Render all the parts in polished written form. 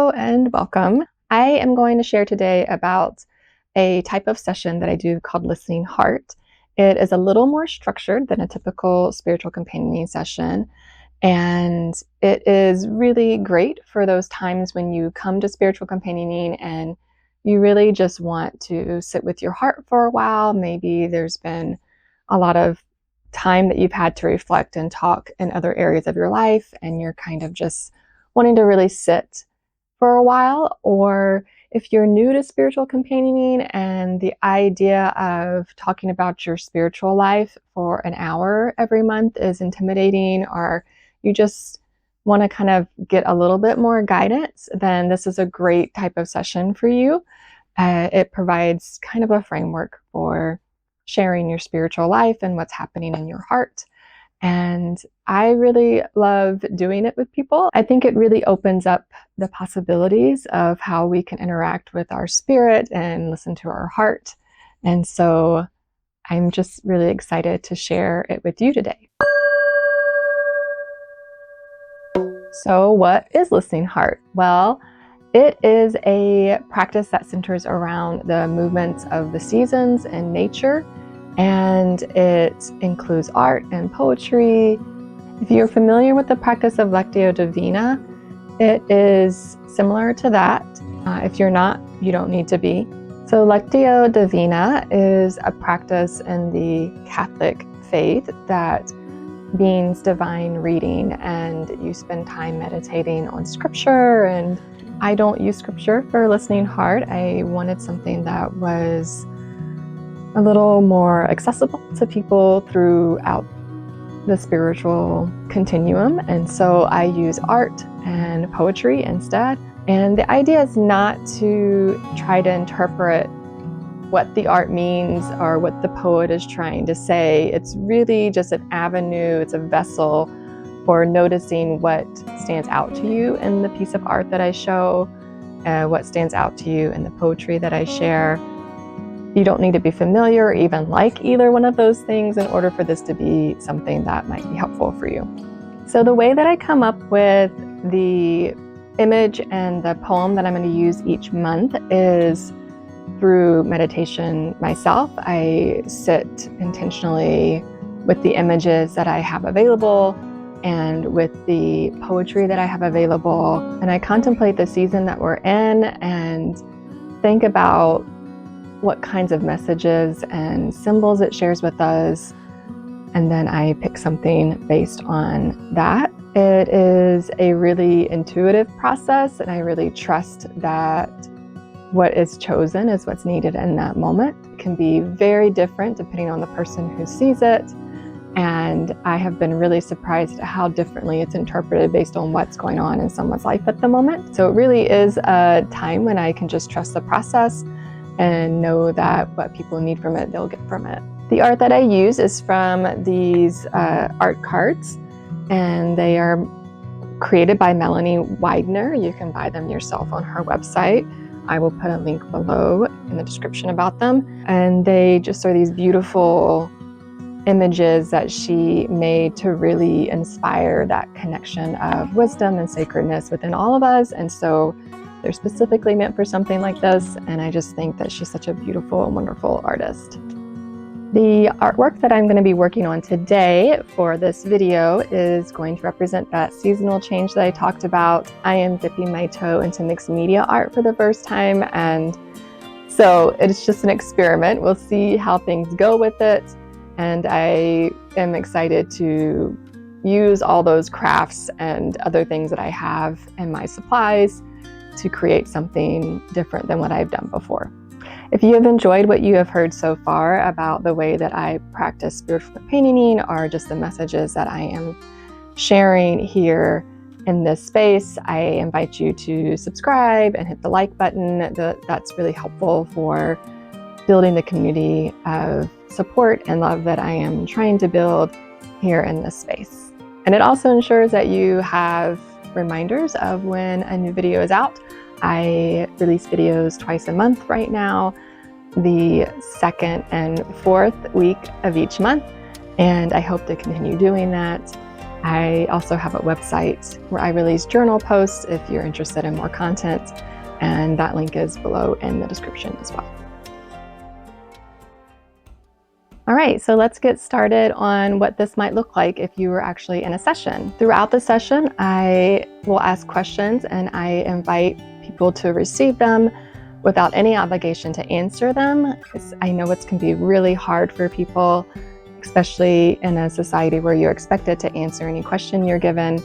Hello and welcome. I am going to share today about a type of session that I do called Listening Heart. It is a little more structured than a typical spiritual companioning session, and it is really great for those times when you come to spiritual companioning and you really just want to sit with your heart for a while. Maybe there's been a lot of time that you've had to reflect and talk in other areas of your life, and you're kind of just wanting to really sit for a while. Or if you're new to spiritual companioning and the idea of talking about your spiritual life for an hour every month is intimidating, or you just want to kind of get a little bit more guidance, then this is a great type of session for you. It provides kind of a framework for sharing your spiritual life and what's happening in your heart. And I really love doing it with people. I think it really opens up the possibilities of how we can interact with our spirit and listen to our heart. And so I'm just really excited to share it with you today. So what is Listening Heart? Well, it is a practice that centers around the movements of the seasons and nature. And it includes art and poetry. If you're familiar with the practice of Lectio Divina, it is similar to that. If you're not, you don't need to be. So Lectio Divina is a practice in the Catholic faith that means divine reading, and you spend time meditating on scripture. And I don't use scripture for Listening Heart. I wanted something that was a little more accessible to people throughout the spiritual continuum. And so I use art and poetry instead. And the idea is not to try to interpret what the art means or what the poet is trying to say. It's really just an avenue, it's a vessel for noticing what stands out to you in the piece of art that I show, what stands out to you in the poetry that I share. You don't need to be familiar or even like either one of those things in order for this to be something that might be helpful for you. So the way that I come up with the image and the poem that I'm going to use each month is through meditation myself. I sit intentionally with the images that I have available and with the poetry that I have available. And I contemplate the season that we're in and think about what kinds of messages and symbols it shares with us. And then I pick something based on that. It is a really intuitive process, and I really trust that what is chosen is what's needed in that moment. It can be very different depending on the person who sees it. And I have been really surprised at how differently it's interpreted based on what's going on in someone's life at the moment. So it really is a time when I can just trust the process and know that what people need from it, they'll get from it. The art that I use is from these art cards, and they are created by Melanie Widener. You can buy them yourself on her website. I will put a link below in the description about them. And they just are these beautiful images that she made to really inspire that connection of wisdom and sacredness within all of us. And so they're specifically meant for something like this, and I just think that she's such a beautiful and wonderful artist. The artwork that I'm going to be working on today for this video is going to represent that seasonal change that I talked about. I am dipping my toe into mixed media art for the first time, and so it's just an experiment. We'll see how things go with it, and I am excited to use all those crafts and other things that I have in my supplies to create something different than what I've done before. If you have enjoyed what you have heard so far about the way that I practice spiritual companioning, or just the messages that I am sharing here in this space, I invite you to subscribe and hit the like button. That's really helpful for building the community of support and love that I am trying to build here in this space. And it also ensures that you have reminders of when a new video is out. I release videos twice a month right now, the second and fourth week of each month, and I hope to continue doing that. I also have a website where I release journal posts if you're interested in more content, and that link is below in the description as well. All right, so let's get started on what this might look like if you were actually in a session. Throughout the session, I will ask questions and I invite people to receive them without any obligation to answer them. I know it can be really hard for people, especially in a society where you're expected to answer any question you're given,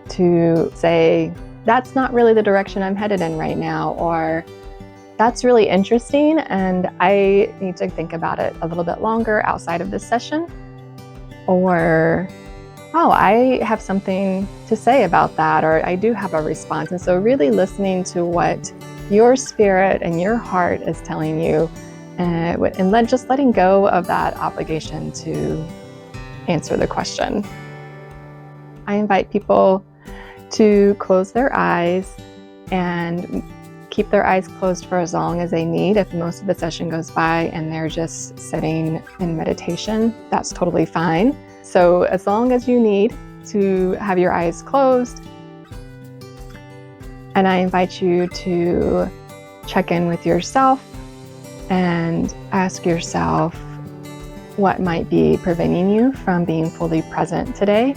to say, that's not really the direction I'm headed in right now, or that's really interesting and I need to think about it a little bit longer outside of this session, or, oh, I have something to say about that, or I do have a response. And so really listening to what your spirit and your heart is telling you, and just letting go of that obligation to answer the question. I invite people to close their eyes and keep their eyes closed for as long as they need. If most of the session goes by and they're just sitting in meditation, that's totally fine. So as long as you need to have your eyes closed, and I invite you to check in with yourself and ask yourself what might be preventing you from being fully present today.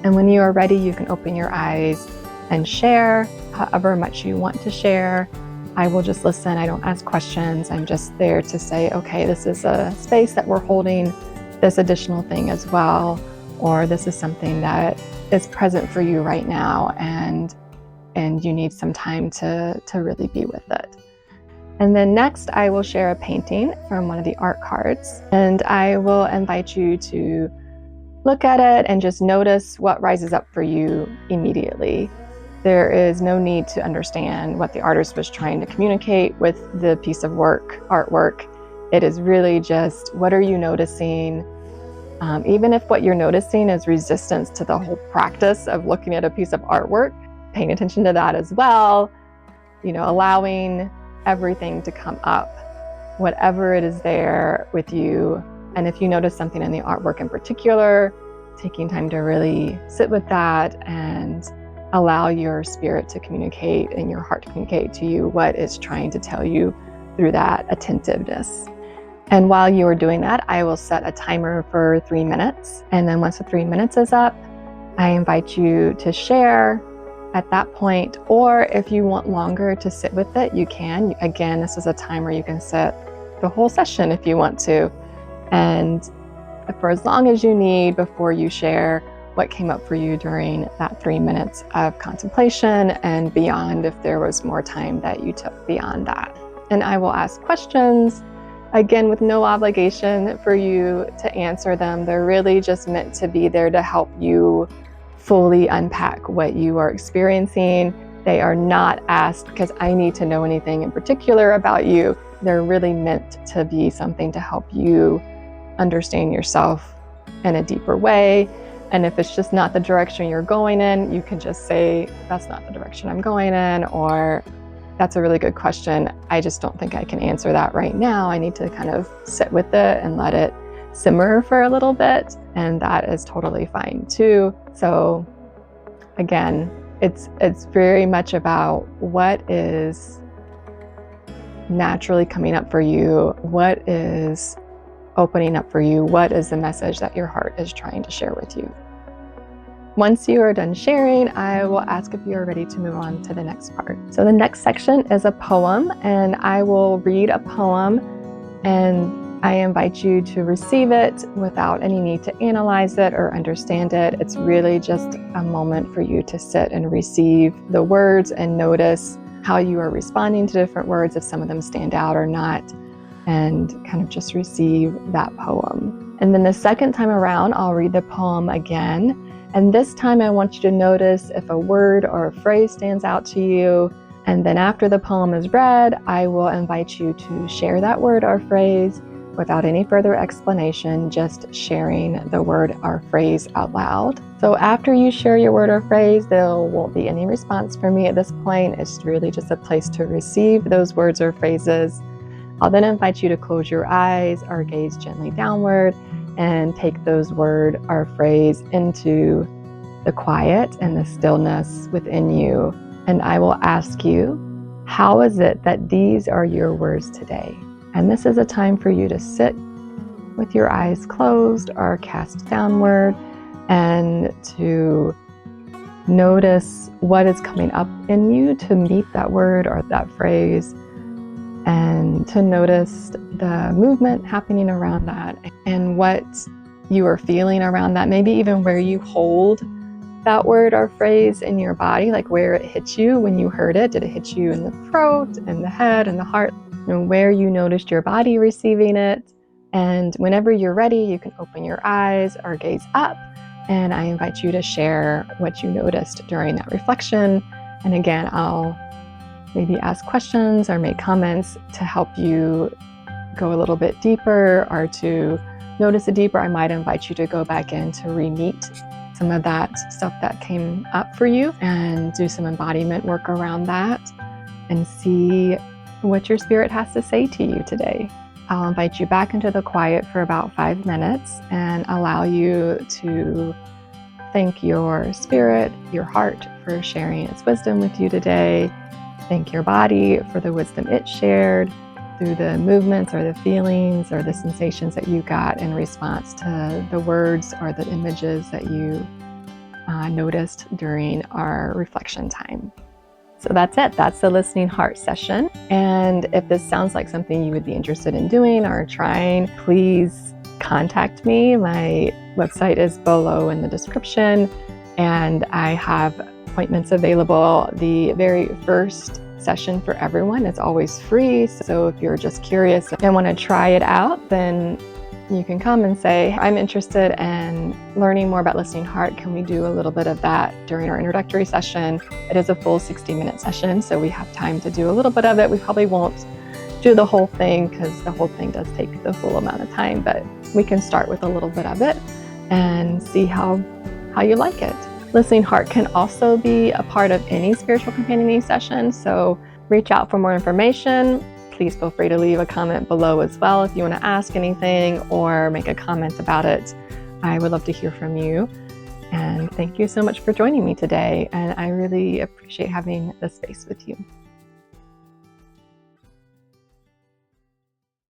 And when you are ready, you can open your eyes and share however much you want to share. I will just listen. I don't ask questions. I'm just there to say, okay, this is a space that we're holding this additional thing as well, or this is something that is present for you right now, and you need some time to really be with it. And then next, I will share a painting from one of the art cards, and I will invite you to look at it and just notice what rises up for you immediately. There is no need to understand what the artist was trying to communicate with the piece of artwork. It is really just, what are you noticing? Even if what you're noticing is resistance to the whole practice of looking at a piece of artwork, paying attention to that as well, allowing everything to come up, whatever it is there with you. And if you notice something in the artwork in particular, taking time to really sit with that and allow your spirit to communicate and your heart to communicate to you what it's trying to tell you through that attentiveness. And while you are doing that, I will set a timer for 3 minutes. And then once the 3 minutes is up, I invite you to share at that point, or if you want longer to sit with it, you can. Again, this is a time where you can sit the whole session if you want to. And for as long as you need before you share what came up for you during that 3 minutes of contemplation, and beyond if there was more time that you took beyond that. And I will ask questions, again, with no obligation for you to answer them. They're really just meant to be there to help you fully unpack what you are experiencing. They are not asked because I need to know anything in particular about you. They're really meant to be something to help you understand yourself in a deeper way. And if it's just not the direction you're going in, you can just say, that's not the direction I'm going in, or that's a really good question. I just don't think I can answer that right now. I need to kind of sit with it and let it simmer for a little bit. And that is totally fine too. So again, it's very much about what is naturally coming up for you, what is opening up for you, what is the message that your heart is trying to share with you. Once you are done sharing, I will ask if you are ready to move on to the next part. So the next section is a poem, and I will read a poem, and I invite you to receive it without any need to analyze it or understand it. It's really just a moment for you to sit and receive the words and notice how you are responding to different words, if some of them stand out or not, and kind of just receive that poem. And then the second time around, I'll read the poem again. And this time I want you to notice if a word or a phrase stands out to you. And then after the poem is read, I will invite you to share that word or phrase without any further explanation, just sharing the word or phrase out loud. So after you share your word or phrase, there won't be any response from me at this point. It's really just a place to receive those words or phrases. I'll then invite you to close your eyes or gaze gently downward and take those word or phrase into the quiet and the stillness within you. And I will ask you, how is it that these are your words today? And this is a time for you to sit with your eyes closed or cast downward and to notice what is coming up in you to meet that word or that phrase, and to notice the movement happening around that and what you are feeling around that. Maybe even where you hold that word or phrase in your body, like where it hit you when you heard it. Did it hit you in the throat, in the head, in the heart? And where you noticed your body receiving it. And whenever you're ready, you can open your eyes or gaze up. And I invite you to share what you noticed during that reflection. And again, I'll maybe ask questions or make comments to help you go a little bit deeper, or to notice it deeper. I might invite you to go back in to re-meet some of that stuff that came up for you and do some embodiment work around that and see what your spirit has to say to you today. I'll invite you back into the quiet for about 5 minutes and allow you to thank your spirit, your heart, for sharing its wisdom with you today. Thank your body for the wisdom it shared through the movements or the feelings or the sensations that you got in response to the words or the images that you noticed during our reflection time. So that's it. That's the Listening Heart session. And if this sounds like something you would be interested in doing or trying, please contact me. My website is below in the description, and I have appointments available. The very first session for everyone is always free. So if you're just curious and want to try it out, then you can come and say, I'm interested in learning more about Listening Heart. Can we do a little bit of that during our introductory session? It is a full 60-minute session, so we have time to do a little bit of it. We probably won't do the whole thing because the whole thing does take the full amount of time, but we can start with a little bit of it and see how you like it. Listening Heart can also be a part of any spiritual companioning session, so reach out for more information. Please feel free to leave a comment below as well if you want to ask anything or make a comment about it. I would love to hear from you. And thank you so much for joining me today. And I really appreciate having this space with you.